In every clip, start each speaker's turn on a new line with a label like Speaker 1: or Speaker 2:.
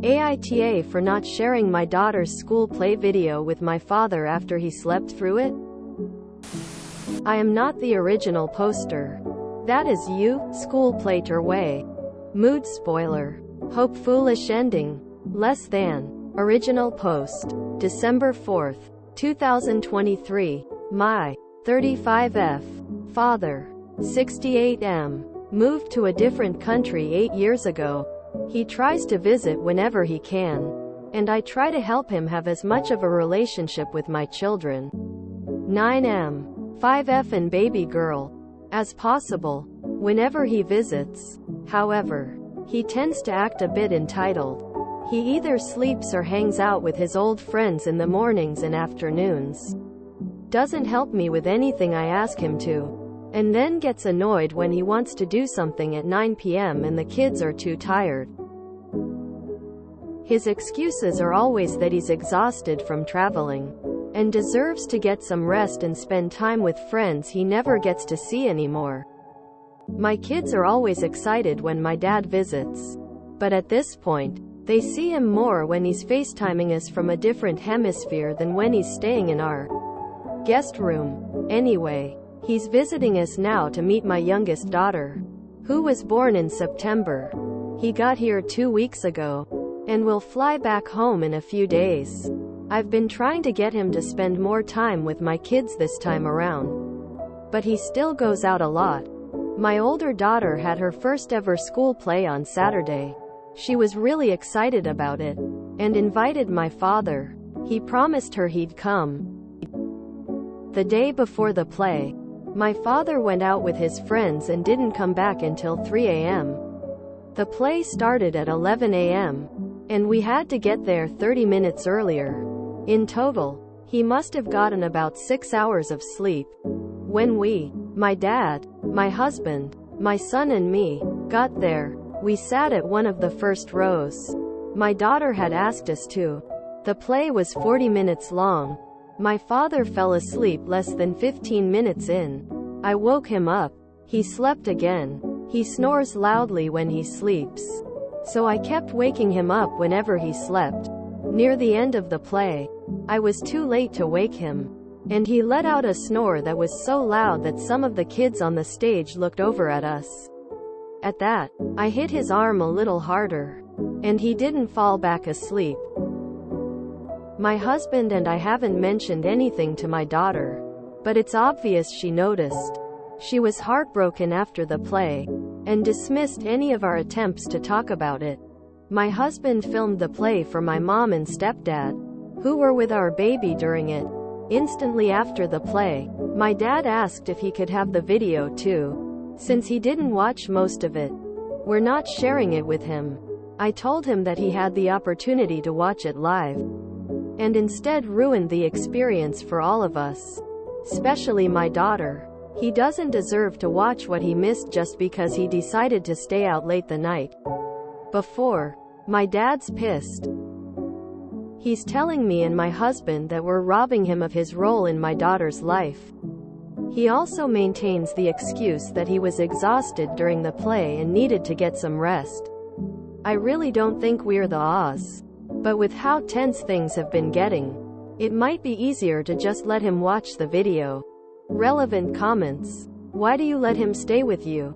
Speaker 1: AITA for not sharing my daughter's school play video with my father after he slept through it. I am not the original poster. That is you, school plater way. Mood spoiler. Hope foolish ending. Less than. Original post. December 4th, 2023. My 35F. Father. 68M. Moved to a different country 8 years ago. He tries to visit whenever he can. And I try to help him have as much of a relationship with my children. 9M. 5F and baby girl. As possible. Whenever he visits. However, he tends to act a bit entitled. He either sleeps or hangs out with his old friends in the mornings and afternoons. Doesn't help me with anything I ask him to. And then gets annoyed when he wants to do something at 9 p.m. and the kids are too tired. His excuses are always that he's exhausted from traveling and deserves to get some rest and spend time with friends he never gets to see anymore. My kids are always excited when my dad visits. But at this point, they see him more when he's FaceTiming us from a different hemisphere than when he's staying in our guest room. Anyway, he's visiting us now to meet my youngest daughter, who was born in September. He got here 2 weeks ago, and will fly back home in a few days. I've been trying to get him to spend more time with my kids this time around. But he still goes out a lot. My older daughter had her first ever school play on Saturday. She was really excited about it, and invited my father. He promised her he'd come. The day before the play, my father went out with his friends and didn't come back until 3 a.m. The play started at 11 a.m. and we had to get there 30 minutes earlier. In total, he must have gotten about 6 hours of sleep. When we, my dad, my husband, my son and me, got there, we sat at one of the first rows. My daughter had asked us to. The play was 40 minutes long. My father fell asleep less than 15 minutes in. I woke him up. He slept again. He snores loudly when he sleeps. So I kept waking him up whenever he slept. Near the end of the play, I was too late to wake him, and he let out a snore that was so loud that some of the kids on the stage looked over at us. At that, I hit his arm a little harder, and he didn't fall back asleep. My husband and I haven't mentioned anything to my daughter, but it's obvious she noticed. She was heartbroken after the play, and dismissed any of our attempts to talk about it. My husband filmed the play for my mom and stepdad, who were with our baby during it. Instantly after the play, my dad asked if he could have the video too, since he didn't watch most of it. We're not sharing it with him. I told him that he had the opportunity to watch it live, and instead ruined the experience for all of us, especially my daughter. He doesn't deserve to watch what he missed just because he decided to stay out late the night before. My dad's pissed. He's telling me and my husband that we're robbing him of his role in my daughter's life. He also maintains the excuse that he was exhausted during the play and needed to get some rest. I really don't think we're the Oz. But with how tense things have been getting, it might be easier to just let him watch the video. Relevant comments. Why do you let him stay with you?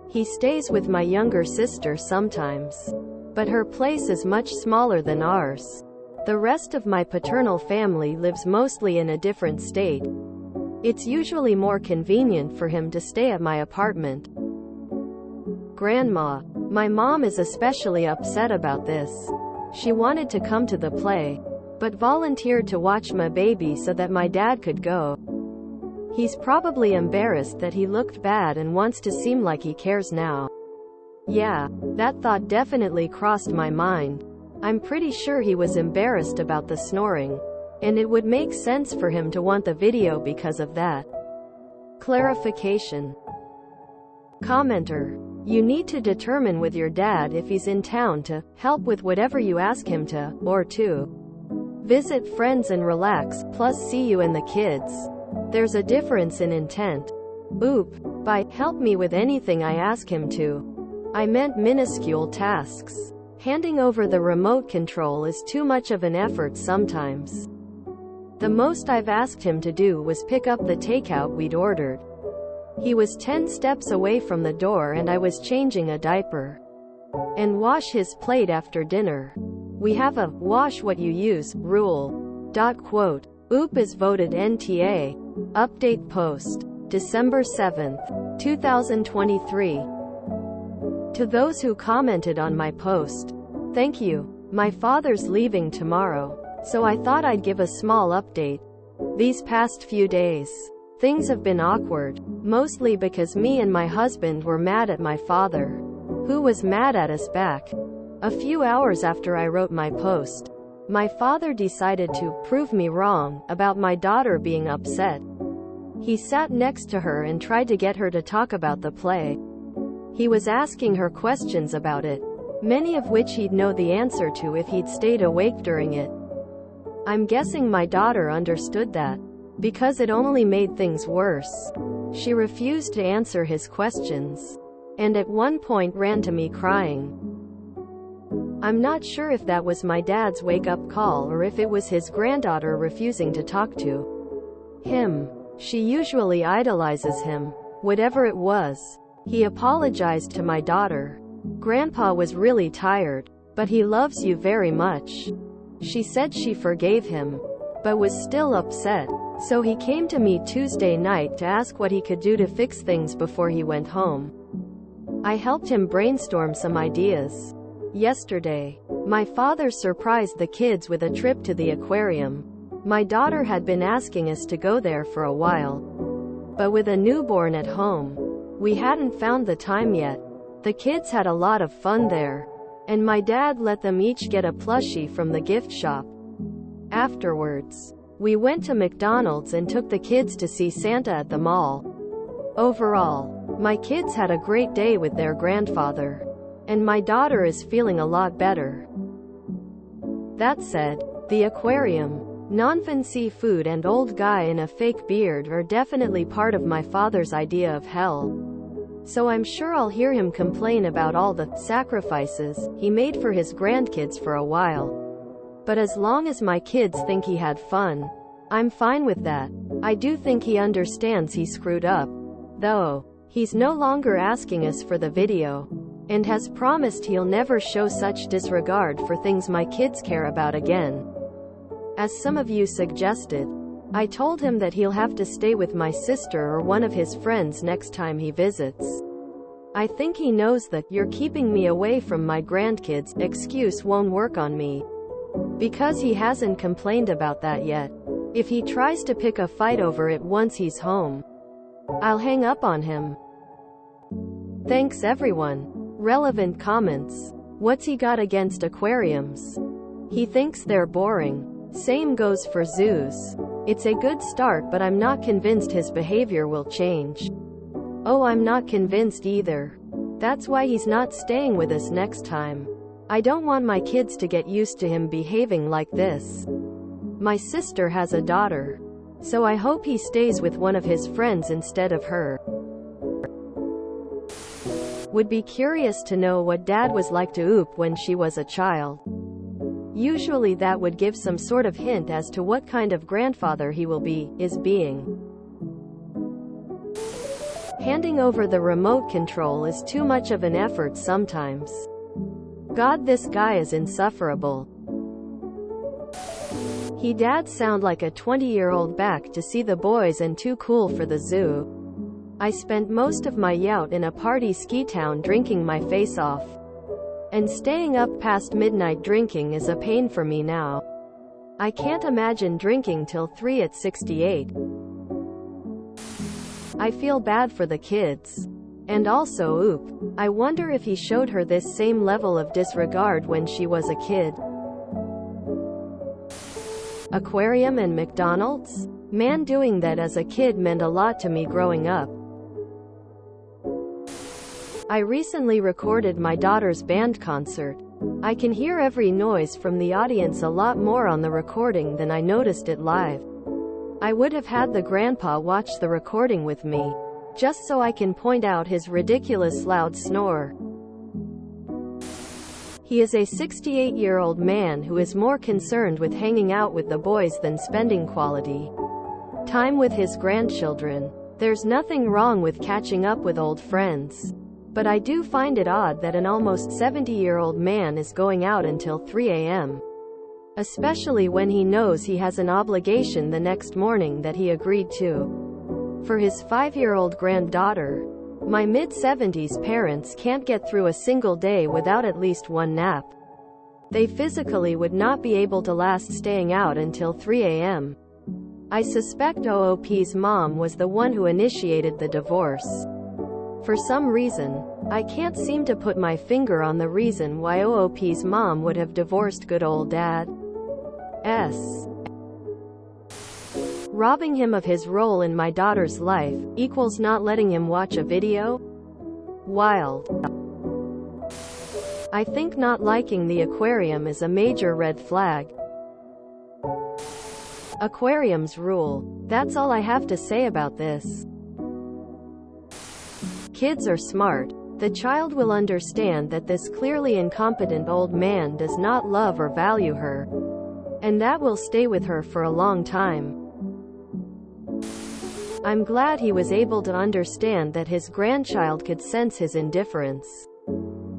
Speaker 1: He stays with my younger sister sometimes, but her place is much smaller than ours. The rest of my paternal family lives mostly in a different state. It's usually more convenient for him to stay at my apartment. Grandma. My mom is especially upset about this. She wanted to come to the play, but volunteered to watch my baby so that my dad could go. He's probably embarrassed that he looked bad and wants to seem like he cares now. Yeah, that thought definitely crossed my mind. I'm pretty sure he was embarrassed about the snoring, and it would make sense for him to want the video because of that. Clarification. Commenter. You need to determine with your dad if he's in town to help with whatever you ask him to, or to visit friends and relax, plus see you and the kids. There's a difference in intent. By help me with anything I ask him to, I meant minuscule tasks. Handing over the remote control is too much of an effort sometimes. The most I've asked him to do was pick up the takeout we'd ordered. He was 10 steps away from the door and I was changing a diaper. And wash his plate after dinner. We have a wash what you use rule. Quote. OOP is voted NTA. Update post. December 7th, 2023. To those who commented on my post, thank you. My father's leaving tomorrow, so I thought I'd give a small update. These past few days, things have been awkward, mostly because me and my husband were mad at my father, who was mad at us back. A few hours after I wrote my post, my father decided to prove me wrong about my daughter being upset. He sat next to her and tried to get her to talk about the play. He was asking her questions about it, many of which he'd know the answer to if he'd stayed awake during it. I'm guessing my daughter understood that, because it only made things worse. She refused to answer his questions, and at one point ran to me crying. I'm not sure if that was my dad's wake-up call or if it was his granddaughter refusing to talk to him. She usually idolizes him. Whatever it was, he apologized to my daughter. Grandpa was really tired, but he loves you very much. She said she forgave him, but was still upset. So he came to me Tuesday night to ask what he could do to fix things before he went home. I helped him brainstorm some ideas. Yesterday, my father surprised the kids with a trip to the aquarium. My daughter had been asking us to go there for a while, but with a newborn at home, we hadn't found the time yet. The kids had a lot of fun there, and my dad let them each get a plushie from the gift shop. Afterwards, we went to McDonald's and took the kids to see Santa at the mall. Overall, my kids had a great day with their grandfather, and my daughter is feeling a lot better. That said, the aquarium, non-fin seafood and old guy in a fake beard are definitely part of my father's idea of hell. So I'm sure I'll hear him complain about all the sacrifices he made for his grandkids for a while. But as long as my kids think he had fun, I'm fine with that. I do think he understands he screwed up, though. He's no longer asking us for the video, and has promised he'll never show such disregard for things my kids care about again. As some of you suggested, I told him that he'll have to stay with my sister or one of his friends next time he visits. I think he knows that "you're keeping me away from my grandkids" excuse won't work on me, because he hasn't complained about that yet. If he tries to pick a fight over it once he's home, I'll hang up on him. Thanks everyone. Relevant comments. What's he got against aquariums? He thinks they're boring. Same goes for zoos. It's a good start, but I'm not convinced his behavior will change. Oh, I'm not convinced either. That's why he's not staying with us next time. I don't want my kids to get used to him behaving like this. My sister has a daughter, so I hope he stays with one of his friends instead of her. Would be curious to know what Dad was like to Oop when she was a child. Usually that would give some sort of hint as to what kind of grandfather he is being. Handing over the remote control is too much of an effort sometimes. God, this guy is insufferable. He Dad sound like a 20-year-old back to see the boys and too cool for the zoo. I spent most of my yacht in a party ski town drinking my face off. And staying up past midnight drinking is a pain for me now. I can't imagine drinking till 3 at 68. I feel bad for the kids. And also Oop. I wonder if he showed her this same level of disregard when she was a kid. Aquarium and McDonald's? Man, doing that as a kid meant a lot to me growing up. I recently recorded my daughter's band concert. I can hear every noise from the audience a lot more on the recording than I noticed it live. I would have had the grandpa watch the recording with me, just so I can point out his ridiculous loud snore. He is a 68-year-old man who is more concerned with hanging out with the boys than spending quality time with his grandchildren. There's nothing wrong with catching up with old friends, but I do find it odd that an almost 70-year-old man is going out until 3 a.m., especially when he knows he has an obligation the next morning that he agreed to for his 5-year-old granddaughter. My mid-70s parents can't get through a single day without at least one nap. They physically would not be able to last staying out until 3 a.m. I suspect OOP's mom was the one who initiated the divorce. For some reason, I can't seem to put my finger on the reason why OOP's mom would have divorced good old Dad. Robbing him of his role in my daughter's life equals not letting him watch a video? Wild. I think not liking the aquarium is a major red flag. Aquariums rule. That's all I have to say about this. Kids are smart. The child will understand that this clearly incompetent old man does not love or value her, and that will stay with her for a long time. I'm glad he was able to understand that his grandchild could sense his indifference.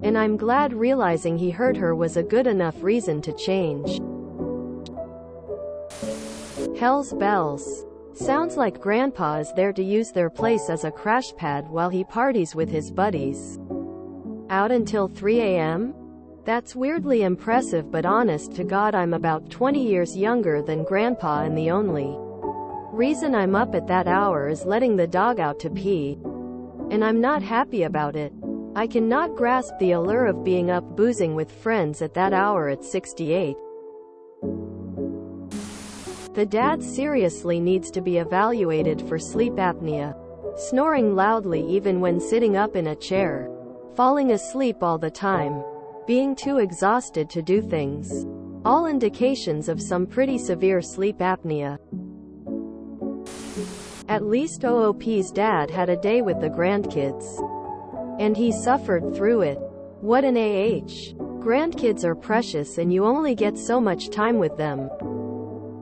Speaker 1: And I'm glad realizing he hurt her was a good enough reason to change. Hell's bells. Sounds like Grandpa is there to use their place as a crash pad while he parties with his buddies. Out until 3 a.m.? That's weirdly impressive, but honest to God, I'm about 20 years younger than Grandpa, and the only reason I'm up at that hour is letting the dog out to pee. And I'm not happy about it. I cannot grasp the allure of being up boozing with friends at that hour at 68. The dad seriously needs to be evaluated for sleep apnea. Snoring loudly even when sitting up in a chair. Falling asleep all the time. Being too exhausted to do things. All indications of some pretty severe sleep apnea. At least OOP's dad had a day with the grandkids. And he suffered through it. What an AH. Grandkids are precious and you only get so much time with them.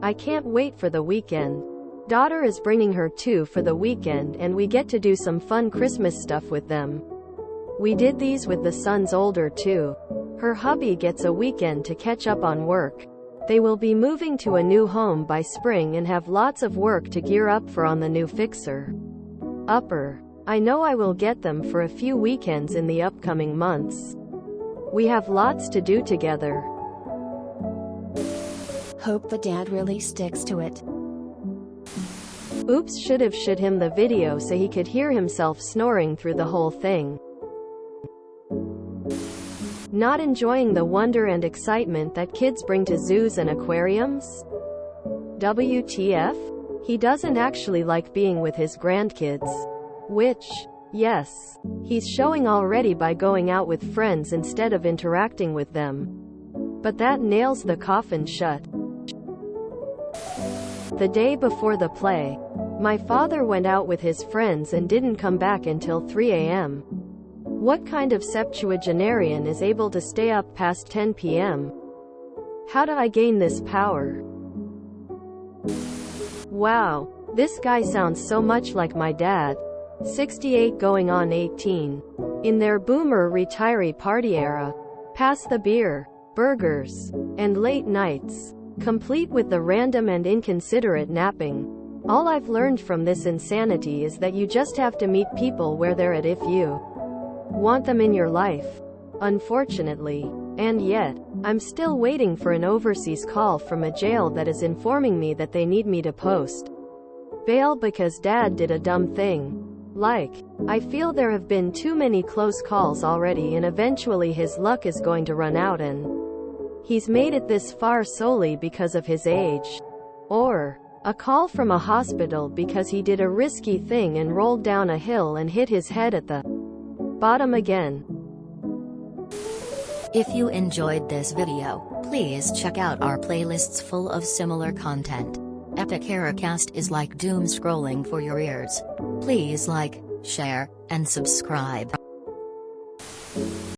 Speaker 1: I can't wait for the weekend. Daughter is bringing her too for the weekend, and we get to do some fun Christmas stuff with them. We did these with the sons older too. Her hubby gets a weekend to catch up on work. They will be moving to a new home by spring and have lots of work to gear up for on the new fixer-upper. I know I will get them for a few weekends in the upcoming months. We have lots to do together.
Speaker 2: Hope the dad really sticks to it.
Speaker 1: Oops, should have showed him the video so he could hear himself snoring through the whole thing. Not enjoying the wonder and excitement that kids bring to zoos and aquariums? WTF? He doesn't actually like being with his grandkids. Which, yes, he's showing already by going out with friends instead of interacting with them. But that nails the coffin shut. The day before the play, my father went out with his friends and didn't come back until 3 a.m. What kind of septuagenarian is able to stay up past 10 p.m.? How do I gain this power? Wow, this guy sounds so much like my dad. 68 going on 18. In their boomer retiree party era. Pass the beer, burgers, and late nights. Complete with the random and inconsiderate napping. All I've learned from this insanity is that you just have to meet people where they're at if you want them in your life. Unfortunately. And yet, I'm still waiting for an overseas call from a jail that is informing me that they need me to post bail because dad did a dumb thing. Like, I feel there have been too many close calls already, and eventually his luck is going to run out, and he's made it this far solely because of his age. Or a call from a hospital because he did a risky thing and rolled down a hill and hit his head at the bottom again.
Speaker 2: If you enjoyed this video, please check out our playlists full of similar content. Epic Haircast is like doom scrolling for your ears. Please like, share, and subscribe.